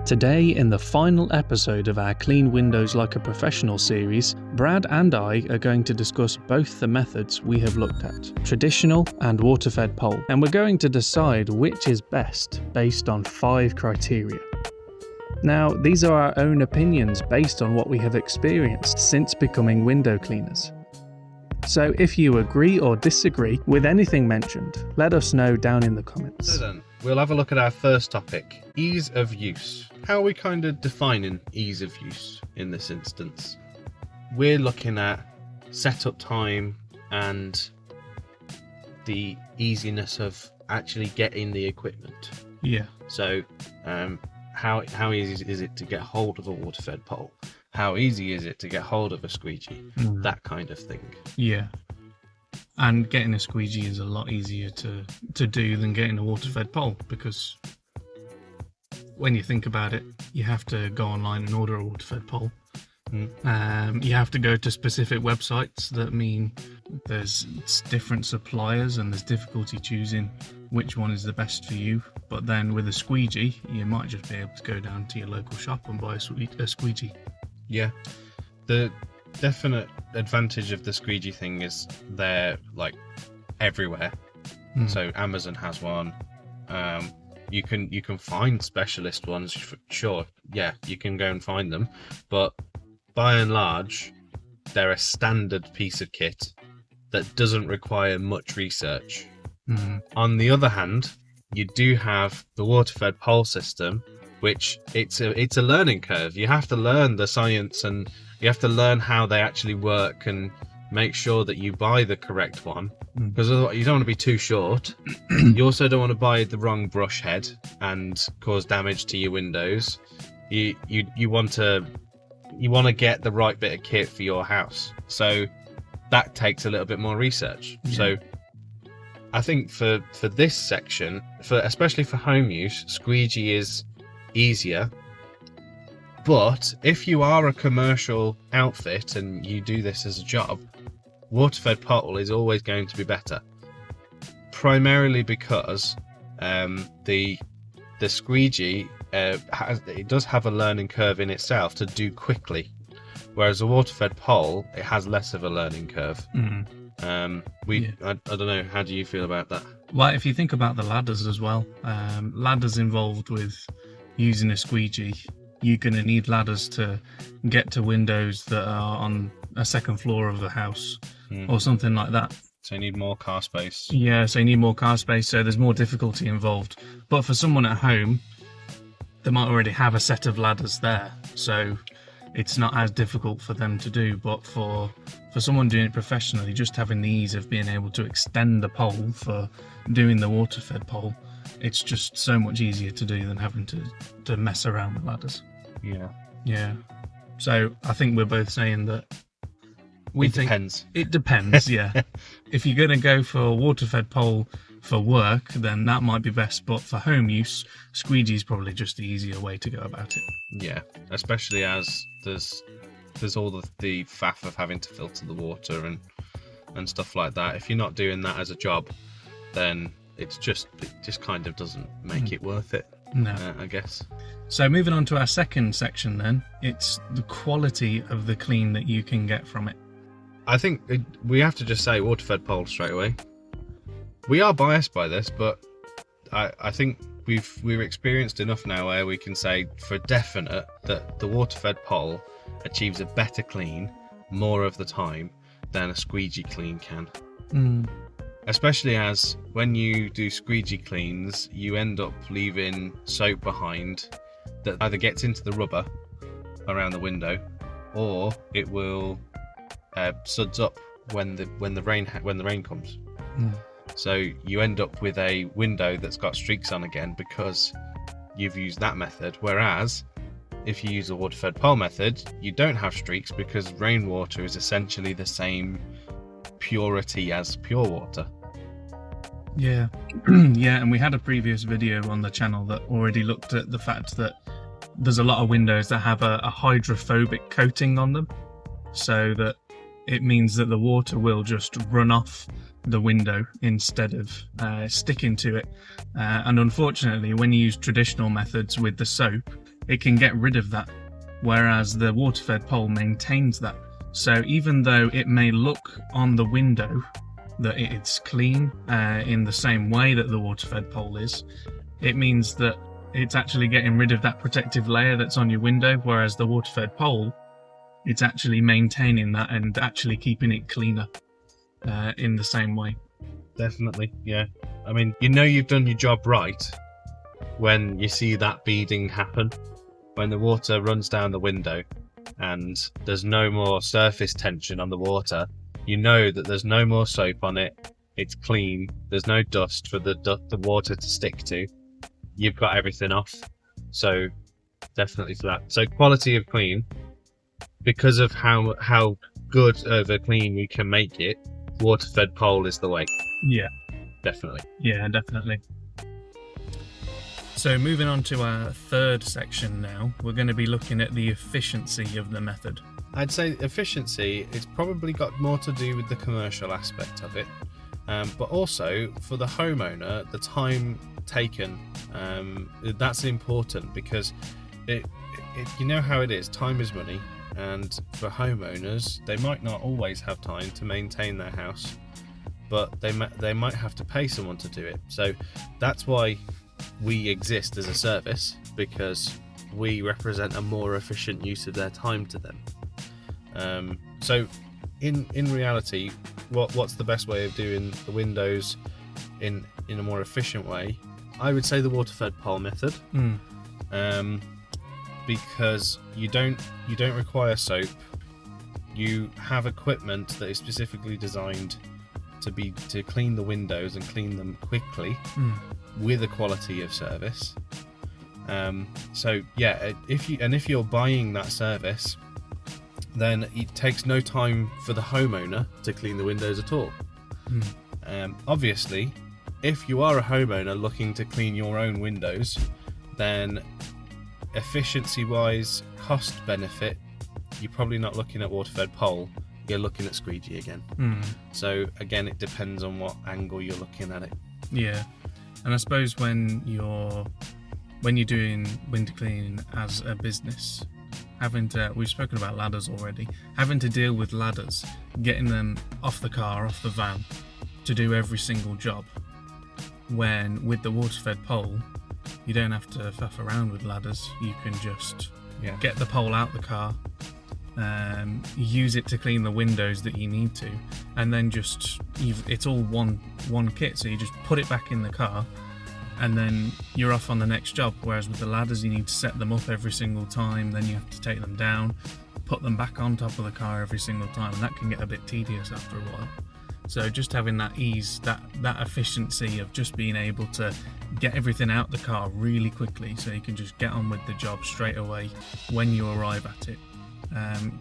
Today, in the final episode of our Clean Windows Like a Professional series, Brad and I are going to discuss both the methods we have looked at, traditional and water-fed pole, and we're going to decide which is best based on 5 criteria. Now, these are our own opinions based on what we have experienced since becoming window cleaners. So if you agree or disagree with anything mentioned, let us know down in the comments. So then, we'll have a look at our first topic, ease of use. How are we kind of defining ease of use in this instance? We're looking at setup time and the easiness of actually getting the equipment. Yeah. So how easy is it to get hold of a water-fed pole? How easy is it to get hold of a squeegee? That kind of thing. Yeah. And getting a squeegee is a lot easier to do than getting a water-fed pole, because when you think about it, you have to go online and order a water-fed pole. You have to go to specific websites that mean there's different suppliers and there's difficulty choosing which one is the best for you. But then with a squeegee, you might just be able to go down to your local shop and buy a squeegee. Yeah. The definite advantage of the squeegee thing is they're like everywhere. So Amazon has one. You can find specialist ones, sure. Yeah, you can go and find them, but by and large, they're a standard piece of kit that doesn't require much research. On the other hand, you do have the water-fed pole system, which it's a learning curve. You have to learn the science and you have to learn how they actually work and make sure that you buy the correct one, because otherwise you don't want to be too short. You also don't want to buy the wrong brush head and cause damage to your windows. You want to get the right bit of kit for your house, so that takes a little bit more research. So I think for this section, especially for home use, squeegee is easier. But if you are a commercial outfit and you do this as a job, water-fed pole is always going to be better, primarily because the squeegee does have a learning curve in itself to do quickly, whereas a water-fed pole, it has less of a learning curve. I don't know, how do you feel about that? Well, if you think about the ladders as well, ladders involved with using a squeegee, you're going to need ladders to get to windows that are on a second floor of the house or something like that. So you need more car space. Yeah, so you need more car space, so there's more difficulty involved. But for someone at home, they might already have a set of ladders there, so it's not as difficult for them to do. But for someone doing it professionally, just having the ease of being able to extend the pole for doing the water-fed pole, it's just so much easier to do than having to mess around with ladders. Yeah. So I think we're both saying that Depends. It depends, yeah. If you're going to go for a water-fed pole for work, then that might be best. But for home use, squeegee is probably just the easier way to go about it. Yeah, especially as there's all the faff of having to filter the water and stuff like that. If you're not doing that as a job, then it just kind of doesn't make it worth it. No, I guess. So moving on to our second section, then it's the quality of the clean that you can get from it. I think we have to just say water-fed pole straight away. We are biased by this, but I think we've experienced enough now where we can say for definite that the water-fed pole achieves a better clean more of the time than a squeegee clean can. Especially as when you do squeegee cleans, you end up leaving soap behind that either gets into the rubber around the window, or it will suds up when the rain comes. So you end up with a window that's got streaks on again because you've used that method. Whereas if you use the water-fed pole method, you don't have streaks because rainwater is essentially the same purity as pure water. Yeah. Yeah, and we had a previous video on the channel that already looked at the fact that there's a lot of windows that have a hydrophobic coating on them, so that it means that the water will just run off the window instead of sticking to it. And unfortunately, when you use traditional methods with the soap, it can get rid of that, whereas the water-fed pole maintains that. So even though it may look on the window that it's clean in the same way that the water-fed pole is, it means that it's actually getting rid of that protective layer that's on your window, whereas the water-fed pole, it's actually maintaining that and actually keeping it cleaner in the same way. Definitely, yeah. I mean, you know you've done your job right when you see that beading happen, when the water runs down the window and there's no more surface tension on the water. You know that there's no more soap on it, it's clean, there's no dust for the water to stick to. You've got everything off. So definitely for that. So quality of clean, because of how good of a clean we can make it, water-fed pole is the way. Yeah. Definitely. Yeah, definitely. So moving on to our third section now, we're going to be looking at the efficiency of the method. I'd say efficiency, it's probably got more to do with the commercial aspect of it, but also for the homeowner, the time taken, that's important, because it you know how it is, time is money, and for homeowners, they might not always have time to maintain their house, but they might have to pay someone to do it. So that's why we exist as a service, because we represent a more efficient use of their time to them. So in reality, what's the best way of doing the windows in a more efficient way? I would say the water-fed pole method, because you don't require soap. You have equipment that is specifically designed to clean the windows and clean them quickly with a quality of service. So yeah, if you're buying that service, then it takes no time for the homeowner to clean the windows at all. Obviously, if you are a homeowner looking to clean your own windows, then efficiency-wise, cost-benefit, you're probably not looking at water-fed pole, you're looking at squeegee again. So again, it depends on what angle you're looking at it. Yeah, and I suppose when you're doing window cleaning as a business, we've spoken about ladders already, having to deal with ladders, getting them off the car, off the van, to do every single job, when with the water-fed pole, you don't have to faff around with ladders. You can just get the pole out the car, use it to clean the windows that you need to, and then it's all one kit, so you just put it back in the car and then you're off on the next job. Whereas with the ladders, you need to set them up every single time, then you have to take them down, put them back on top of the car every single time, and that can get a bit tedious after a while. So just having that ease, that efficiency of just being able to get everything out the car really quickly, so you can just get on with the job straight away when you arrive at it,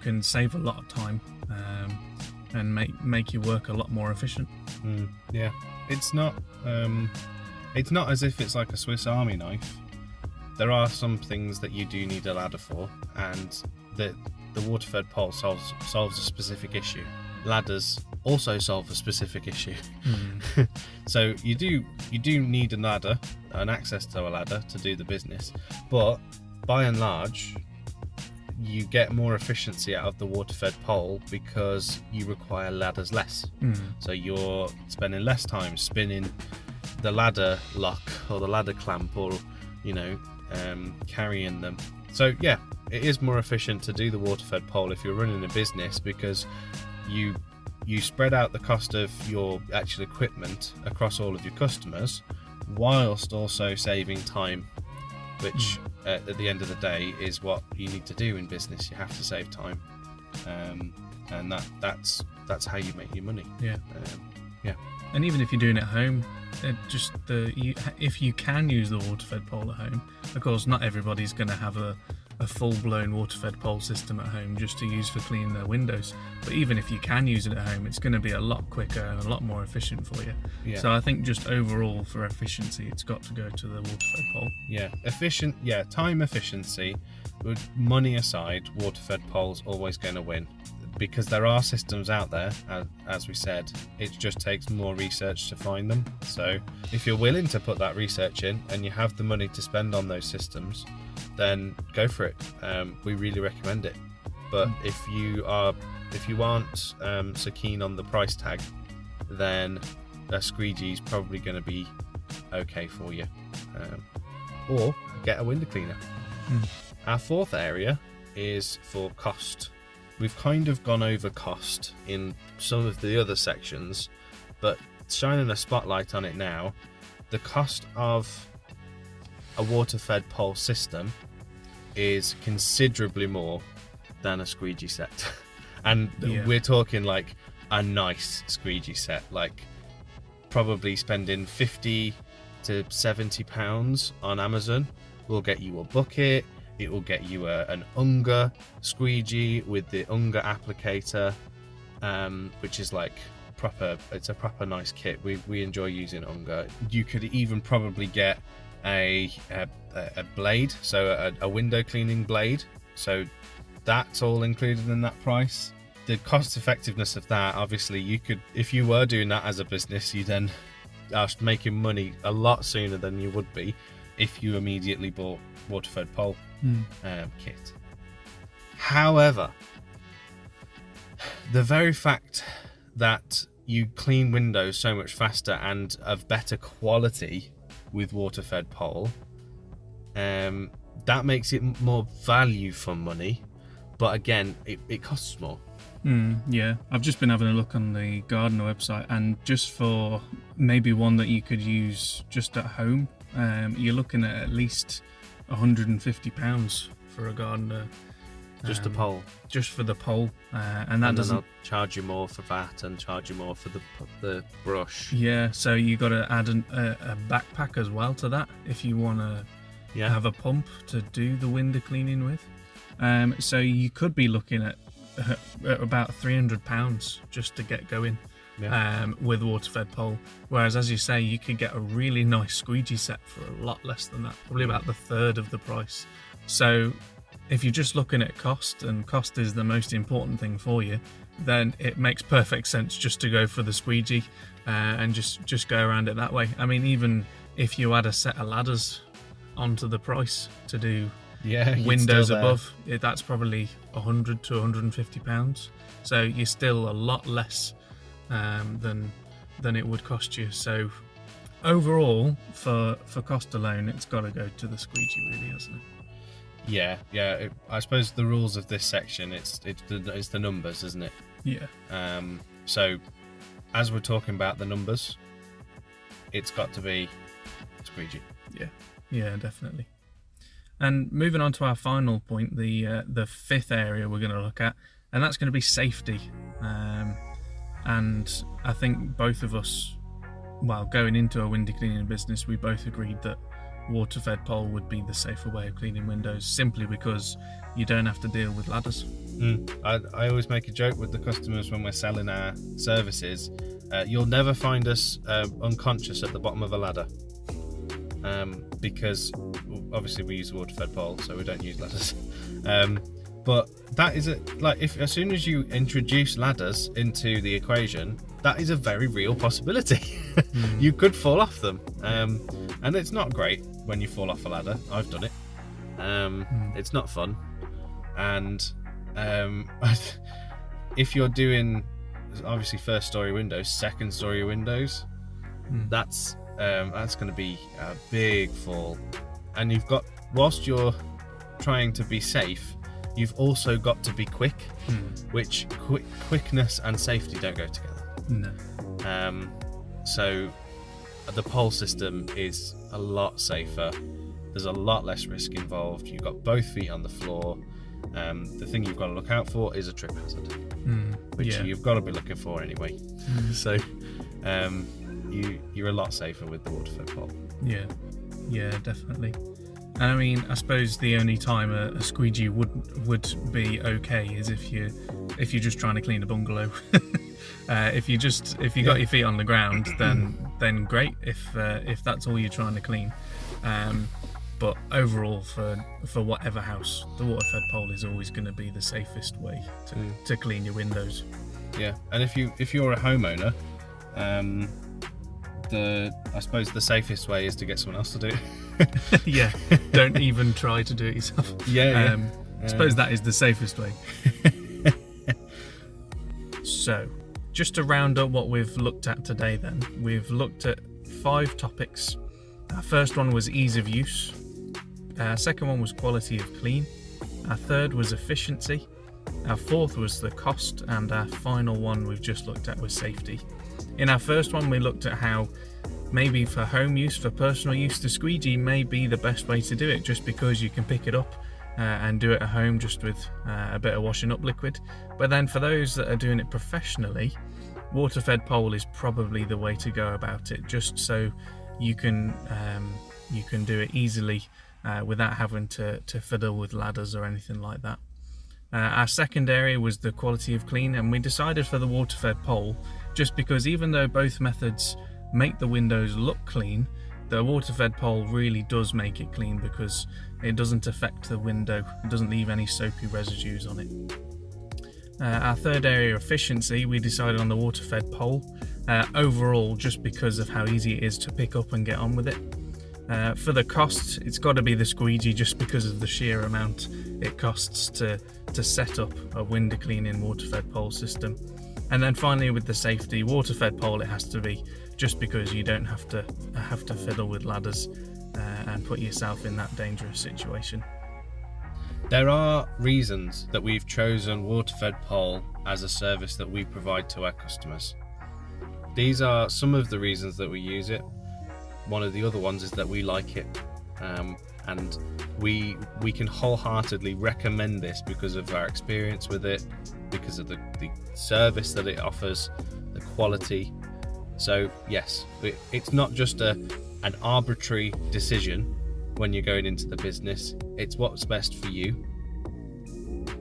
can save a lot of time and make your work a lot more efficient. Yeah, it's not as if it's like a Swiss Army knife. There are some things that you do need a ladder for, and the water-fed pole solves a specific issue. Ladders also solve a specific issue. So you do need a ladder and access to a ladder to do the business, but by and large you get more efficiency out of the water-fed pole because you require ladders less. So you're spending less time spinning the ladder lock or the ladder clamp, or carrying them. So yeah, it is more efficient to do the water-fed pole if you're running a business, because you spread out the cost of your actual equipment across all of your customers, whilst also saving time, which at the end of the day is what you need to do in business. You have to save time, and that's how you make your money. And even if you're doing it at home, if you can use the water-fed pole at home, of course not everybody's going to have a full-blown water-fed pole system at home just to use for cleaning their windows, but even if you can use it at home, it's going to be a lot quicker and a lot more efficient for you. So I think just overall for efficiency, it's got to go to the water-fed pole. Time efficiency, with money aside, water-fed pole's always going to win, because there are systems out there, as we said. It just takes more research to find them. So if you're willing to put that research in and you have the money to spend on those systems, then go for it. We really recommend it. But if you aren't so keen on the price tag, then a squeegee is probably going to be okay for you. Or get a window cleaner. Our fourth area is for cost. We've kind of gone over cost in some of the other sections, but shining a spotlight on it now, the cost of a water-fed pole system is considerably more than a squeegee set. And we're talking like a nice squeegee set, like probably spending £50 to £70 on Amazon will get you a bucket. It will get you an Unga squeegee with the Unga applicator, which is like proper. It's a proper nice kit. We enjoy using Unga. You could even probably get a blade, so a window cleaning blade. So that's all included in that price. The cost effectiveness of that, obviously, you could, if you were doing that as a business, you then are making money a lot sooner than you would be if you immediately bought water-fed pole kit. However, the very fact that you clean windows so much faster and of better quality with water-fed pole, that makes it more value for money, but again, it costs more. Yeah, I've just been having a look on the Gardener website, and just for maybe one that you could use just at home, you're looking at least £150 for a Gardener. Just a pole. Just for the pole, and that doesn't they'll charge you more for that and charge you more for the brush. Yeah, so you got to add a backpack as well to that if you want to have a pump to do the window cleaning with. So you could be looking at about £300 just to get going with water-fed pole. Whereas, as you say, you could get a really nice squeegee set for a lot less than that, probably about the third of the price. So if you're just looking at cost, and cost is the most important thing for you, then it makes perfect sense just to go for the squeegee and just go around it that way. I mean, even if you add a set of ladders onto the price to do windows above, that's probably £100 to £150. So you're still a lot less than it would cost you. So overall, for cost alone, it's got to go to the squeegee, really, hasn't it? Yeah. I suppose the rules of this section, it's the numbers, isn't it? Yeah. So as we're talking about the numbers, it's got to be squeegee. Yeah, definitely. And moving on to our final point, the fifth area we're going to look at, and that's going to be safety. And I think both of us, well, going into a window cleaning business, we both agreed that water-fed pole would be the safer way of cleaning windows, simply because you don't have to deal with ladders. I always make a joke with the customers when we're selling our services. You'll never find us unconscious at the bottom of a ladder. Because obviously we use water-fed pole, so we don't use ladders. But that is as soon as you introduce ladders into the equation, that is a very real possibility. You could fall off them, and it's not great when you fall off a ladder. I've done it. It's not fun, and if you're doing obviously first-story windows, second-story windows, that's going to be a big fall. And you've got, whilst you're trying to be safe, you've also got to be quick, which quickness and safety don't go together. No. So the pole system is a lot safer. There's a lot less risk involved. You've got both feet on the floor. The thing you've got to look out for is a trip hazard, which you've got to be looking for anyway. So you're a lot safer with the water-fed pole. Yeah, definitely. And I mean, I suppose the only time a squeegee would be okay is if you're just trying to clean a bungalow. If you got your feet on the ground, then great. If that's all you're trying to clean. But overall, for whatever house, the water-fed pole is always going to be the safest way to clean your windows. Yeah, and if you're a homeowner, I suppose the safest way is to get someone else to do it. Yeah, don't even try to do it yourself. I suppose that is the safest way. So, just to round up what we've looked at today then, we've looked at 5 topics. Our first one was ease of use. Our second one was quality of clean. Our third was efficiency. Our fourth was the cost, and our final one we've just looked at was safety. In our first one, we looked at how maybe for home use, for personal use, the squeegee may be the best way to do it, just because you can pick it up and do it at home just with a bit of washing up liquid. But then for those that are doing it professionally, water-fed pole is probably the way to go about it, just so you can do it easily without having to fiddle with ladders or anything like that. Our second area was the quality of clean, and we decided for the water-fed pole, just because even though both methods make the windows look clean, the water-fed pole really does make it clean because it doesn't affect the window, it doesn't leave any soapy residues on it. Our third area, efficiency, we decided on the water-fed pole, overall just because of how easy it is to pick up and get on with it. For the cost, it's got to be the squeegee, just because of the sheer amount it costs to set up a window cleaning water-fed pole system. And then finally with the safety, water-fed pole it has to be, just because you don't have to fiddle with ladders and put yourself in that dangerous situation. There are reasons that we've chosen water-fed pole as a service that we provide to our customers. These are some of the reasons that we use it. One of the other ones is that we like it, and we can wholeheartedly recommend this because of our experience with it, because of the service that it offers, the quality. So yes, it's not just an arbitrary decision when you're going into the business, it's what's best for you.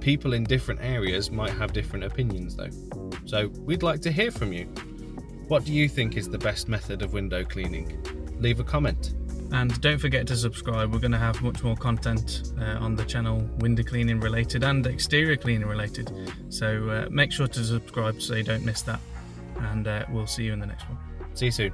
People in different areas might have different opinions though, so we'd like to hear from you. What do you think is the best method of window cleaning? Leave a comment. And don't forget to subscribe. We're going to have much more content on the channel, window cleaning related and exterior cleaning related. So make sure to subscribe so you don't miss that. And we'll see you in the next one. See you soon.